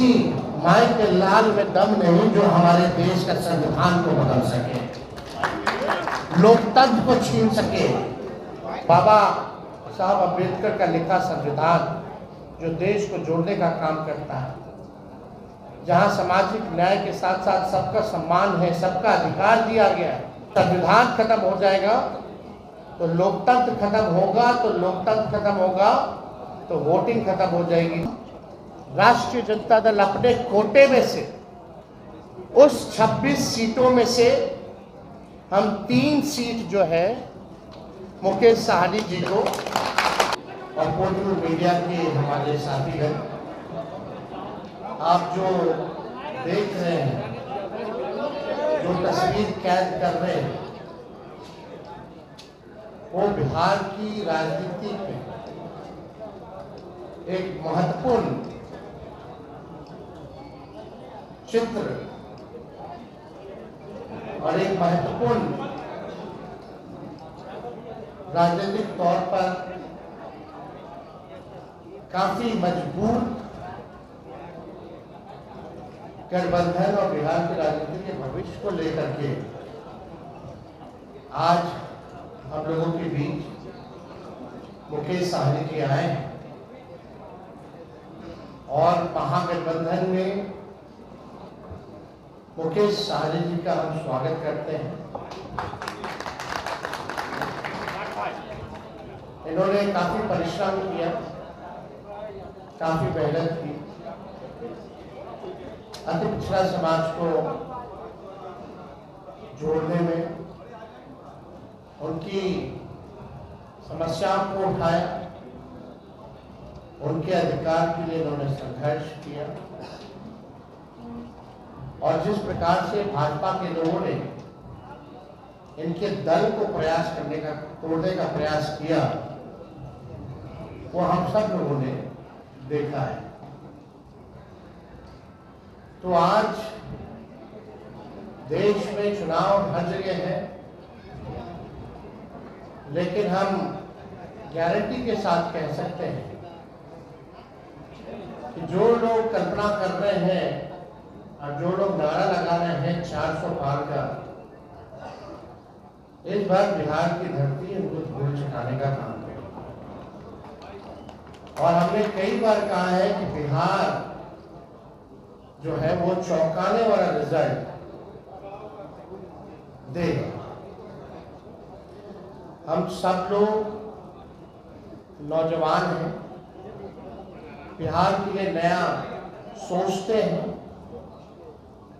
किसी माई के लाल में दम नहीं जो हमारे देश का संविधान को बदल सके, लोकतंत्र को छीन सके। बाबा साहब अम्बेडकर का लिखा संविधान जो देश को जोड़ने का काम करता है, जहां सामाजिक न्याय के साथ साथ सबका सम्मान है, सबका अधिकार दिया गया है। संविधान खत्म हो जाएगा तो लोकतंत्र खत्म होगा, तो लोकतंत्र खत्म होगा तो वोटिंग खत्म हो जाएगी। राष्ट्रीय जनता दल अपने कोटे में से उस 26 सीटों में से हम 3 सीट जो है मुकेश साहनी जी को, और पोर्टल मीडिया के हमारे साथीगण, आप जो देख रहे हैं, जो तस्वीर कैद कर रहे हैं, वो बिहार की राजनीति में एक महत्वपूर्ण चित्र और एक महत्वपूर्ण राजनीतिक तौर पर काफी मजबूत गठबंधन और बिहार की राजनीति के भविष्य को लेकर के आज हम लोगों के बीच मुकेश साहनी जी आए हैं और महागठबंधन में मुकेश साहनी जी का हम स्वागत करते हैं। इन्होंने काफी परिश्रम किया, काफी मेहनत की, अति पिछड़ा समाज को जोड़ने में, उनकी समस्याओं को उठाया, उनके अधिकार के लिए इन्होंने संघर्ष किया। और जिस प्रकार से भाजपा के लोगों ने इनके दल को प्रयास करने का, तोड़ने का प्रयास किया, वो हम सब लोगों ने देखा है। तो आज देश में चुनाव हर जगह है, लेकिन हम गारंटी के साथ कह सकते हैं कि जो लोग कल्पना कर रहे हैं और जो लोग नारा लगा रहे हैं 400 पार का, इस बार बिहार की धरती उनको धूल चटाने का काम करेगी। और हमने कई बार कहा है कि बिहार जो है वो चौंकाने वाला रिजल्ट देगा। हम सब लोग नौजवान हैं, बिहार के लिए नया सोचते हैं,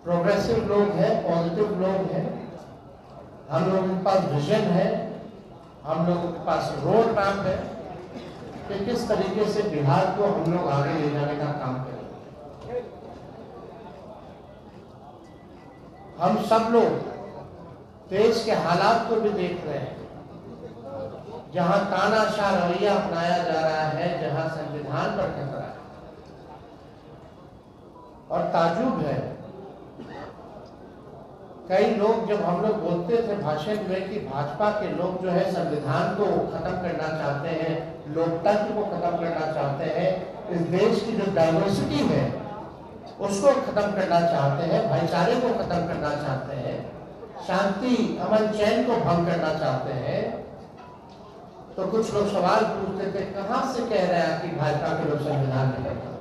प्रोग्रेसिव लोग हैं, पॉजिटिव लोग हैं। हम लोगों के पास विजन है, हम लोगों के पास रोड मैप है कि किस तरीके से बिहार को हम लोग आगे ले जाने का काम करें। हम सब लोग देश के हालात को भी देख रहे हैं, जहां तानाशाह रवैया अपनाया जा रहा है, जहां संविधान पर खतरा है। और ताजुब है, कई लोग, जब हम लोग बोलते थे भाषण में कि भाजपा के लोग जो है संविधान को खत्म करना चाहते हैं, लोकतंत्र को खत्म करना चाहते हैं, इस देश की जो डाइवर्सिटी है उसको खत्म करना चाहते हैं, भाईचारे को खत्म करना चाहते हैं, शांति अमन चैन को भंग करना चाहते हैं, तो कुछ लोग सवाल पूछते थे, कहां से कह रहे हैं कि भाजपा के लोग संविधान नहीं करते।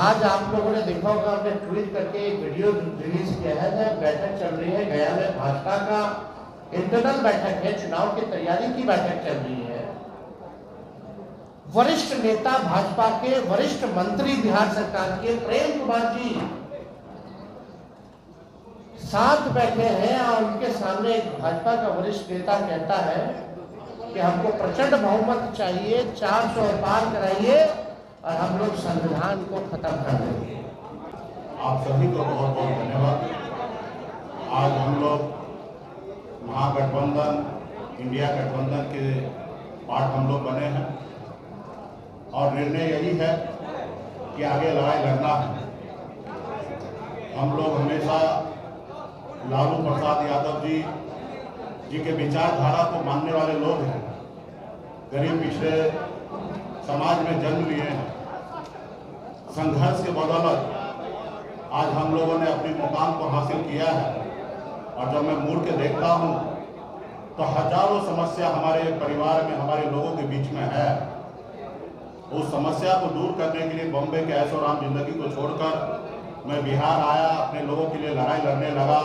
आज आप लोगों ने देखा होगा, हमने ट्वीट करके एक वीडियो रिलीज किया है, जब बैठक चल रही है गया में, भाजपा का इंटरनल बैठक है, चुनाव की तैयारी की बैठक चल रही है। वरिष्ठ नेता भाजपा के, वरिष्ठ मंत्री बिहार सरकार के प्रेम कुमार जी साथ बैठे हैं और उनके सामने एक भाजपा का वरिष्ठ नेता कहता है कि हमको प्रचंड बहुमत चाहिए, 400 पार कराइए और हम लोग संविधान को खत्म कर देंगे। आप सभी को बहुत बहुत धन्यवाद। आज हम लोग महागठबंधन, इंडिया गठबंधन के पार्ट हम लोग बने हैं और निर्णय यही है कि आगे लड़ाई लड़ना है। हम लोग हमेशा लालू प्रसाद यादव जी के विचारधारा को मानने वाले लोग हैं। गरीब पिछड़े समाज में जन्म लिए हैं। संघर्ष के बदौलत आज हम लोगों ने अपनी मुकाम को हासिल किया है। और जब मैं मुड़ के देखता हूँ तो हजारों समस्या हमारे परिवार में, हमारे लोगों के बीच में है। उस समस्या को दूर करने के लिए बॉम्बे के ऐशो आराम जिंदगी को छोड़कर मैं बिहार आया, अपने लोगों के लिए लड़ाई लड़ने लगा,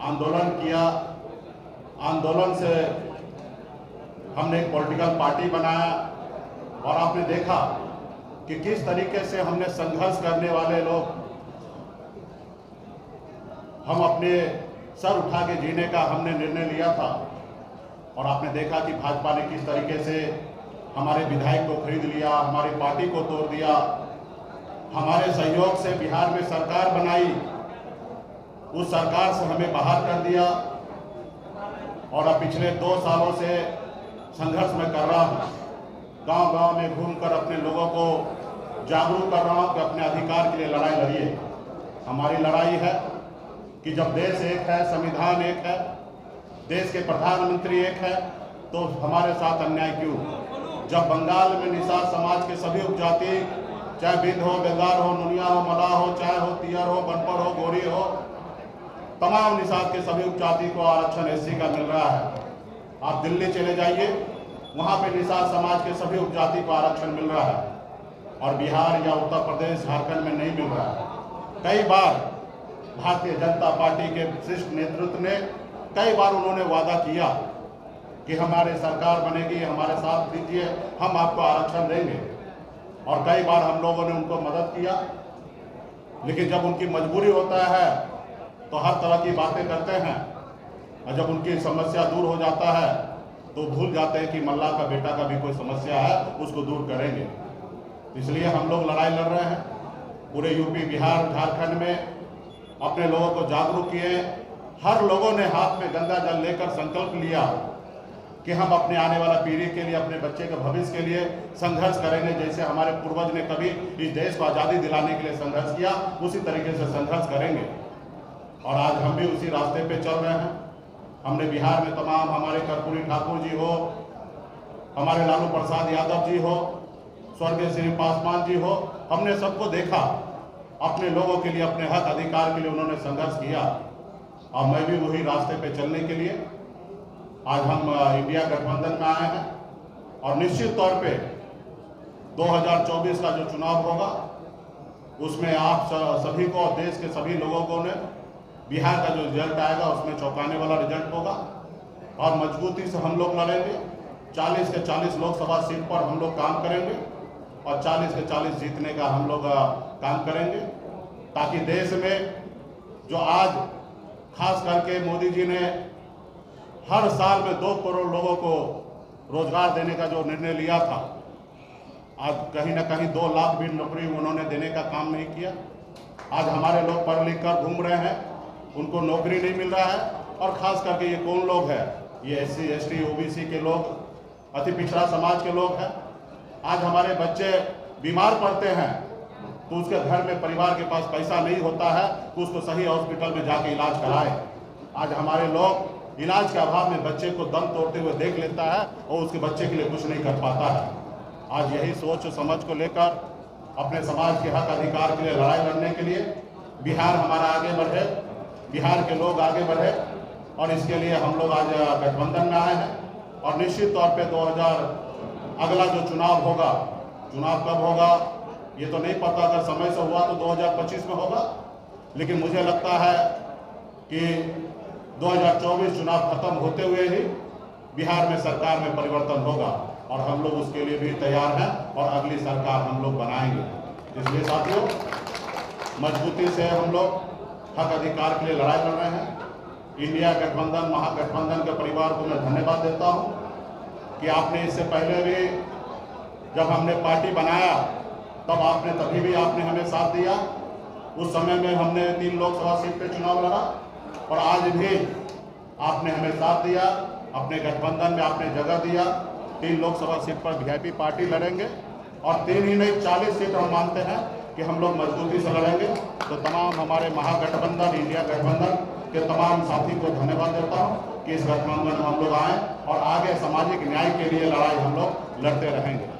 आंदोलन किया। आंदोलन से हमने एक पॉलिटिकल पार्टी बनाया और आपने देखा कि किस तरीके से हमने संघर्ष करने वाले लोग हम अपने सर उठा के जीने का हमने निर्णय लिया था। और आपने देखा कि भाजपा ने किस तरीके से हमारे विधायक को खरीद लिया, हमारी पार्टी को तोड़ दिया, हमारे सहयोग से बिहार में सरकार बनाई, उस सरकार से हमें बाहर कर दिया। और अब पिछले 2 सालों से संघर्ष में कर रहा हूँ, गांव-गांव में घूमकर अपने लोगों को जागरूक कर रहा हूँ कि अपने अधिकार के लिए लड़ाई लड़िए। हमारी लड़ाई है कि जब देश एक है, संविधान एक है, देश के प्रधानमंत्री एक है, तो हमारे साथ अन्याय क्यों? जब बंगाल में निषाद समाज के सभी उपजाति, चाहे बिंद हो, बेगार हो, नुनिया हो, मलाह हो, चाहे हो तियर हो, बनपड़ हो, गोरी हो, तमाम निषाद के सभी उपजाति को आरक्षण एससी का मिल रहा है। आप दिल्ली चले जाइए, वहाँ पे निषाद समाज के सभी उपजाति को आरक्षण मिल रहा है और बिहार या उत्तर प्रदेश, झारखंड में नहीं मिल रहा है। कई बार भारतीय जनता पार्टी के वरिष्ठ नेतृत्व ने कई बार उन्होंने वादा किया कि हमारे सरकार बनेगी, हमारे साथ दीजिए, हम आपको आरक्षण देंगे। और कई बार हम लोगों ने उनको मदद किया, लेकिन जब उनकी मजबूरी होता है तो हर तरह की बातें करते हैं। और जब उनकी समस्या दूर हो जाता है तो भूल जाते हैं कि मल्लाह का बेटा का भी कोई समस्या है, उसको दूर करेंगे। इसलिए हम लोग लड़ाई लड़ रहे हैं। पूरे यूपी, बिहार, झारखंड में अपने लोगों को जागरूक किए। हर लोगों ने हाथ में गंगा जल लेकर संकल्प लिया कि हम अपने आने वाला पीढ़ी के लिए, अपने बच्चे के भविष्य के लिए संघर्ष करेंगे। जैसे हमारे पूर्वज ने कभी इस देश को आज़ादी दिलाने के लिए संघर्ष किया, उसी तरीके से संघर्ष करेंगे। और आज हम भी उसी रास्ते पे चल रहे हैं। हमने बिहार में तमाम, हमारे कर्पूरी ठाकुर जी हो, हमारे लालू प्रसाद यादव जी हो, स्वर्गीय श्री पासवान जी हो, हमने सबको देखा। अपने लोगों के लिए, अपने हक अधिकार के लिए उन्होंने संघर्ष किया। और मैं भी वही रास्ते पे चलने के लिए आज हम इंडिया गठबंधन में आए हैं। और निश्चित तौर पे 2024 का जो चुनाव होगा उसमें आप सभी को, देश के सभी लोगों को ने बिहार का जो रिजल्ट आएगा उसमें चौंकाने वाला रिजल्ट होगा। और मजबूती से हम लोग लड़ेंगे। 40 के 40 लोकसभा सीट पर हम लोग काम करेंगे और 40 के 40 जीतने का हम लोग काम करेंगे, ताकि देश में जो आज खास करके मोदी जी ने हर साल में 2 करोड़ लोगों को रोजगार देने का जो निर्णय लिया था, आज कहीं ना कहीं 2 लाख भी नौकरी उन्होंने देने का काम नहीं किया। आज हमारे लोग पढ़ लिख कर घूम रहे हैं, उनको नौकरी नहीं मिल रहा है। और खास करके ये कौन लोग हैं? ये SC, ST, OBC के लोग, अति पिछड़ा समाज के लोग हैं। आज हमारे बच्चे बीमार पड़ते हैं तो उसके घर में, परिवार के पास पैसा नहीं होता है तो उसको सही हॉस्पिटल में जाके इलाज कराए। आज हमारे लोग इलाज के अभाव में बच्चे को दम तोड़ते हुए देख लेता है और उसके बच्चे के लिए कुछ नहीं कर पाता है। आज यही सोच समझ को लेकर अपने समाज के हक अधिकार के लिए लड़ाई लड़ने के लिए बिहार हमारा आगे बढ़े, बिहार के लोग आगे बढ़े। और इसके लिए हम लोग आज गठबंधन में आए हैं। और निश्चित तौर पे 2000 अगला जो चुनाव होगा, चुनाव कब होगा ये तो नहीं पता। अगर समय से हुआ तो 2025 में होगा, लेकिन मुझे लगता है कि 2024 चुनाव खत्म होते हुए ही बिहार में सरकार में परिवर्तन होगा और हम लोग उसके लिए भी तैयार हैं और अगली सरकार हम लोग बनाएंगे। इसलिए साथियों, मजबूती से हम लोग हक अधिकार के लिए लड़ाई लड़ रहे हैं। इंडिया गठबंधन, महागठबंधन के परिवार को मैं धन्यवाद देता हूं कि आपने इससे पहले भी जब हमने पार्टी बनाया तब आपने, तभी भी आपने हमें साथ दिया। उस समय में हमने 3 लोकसभा सीट पे चुनाव लड़ा और आज भी आपने हमें साथ दिया। अपने गठबंधन में आपने जगह दिया। 3 लोकसभा सीट पर VIP पार्टी लड़ेंगे और 3 ही नहीं 40 सीट हम मानते हैं कि हम लोग मजबूती से लड़ेंगे। तो तमाम हमारे महागठबंधन, इंडिया गठबंधन के तमाम साथी को धन्यवाद देता हूँ कि इस गठबंधन में हम लोग आए और आगे सामाजिक न्याय के लिए लड़ाई हम लोग लड़ते रहेंगे।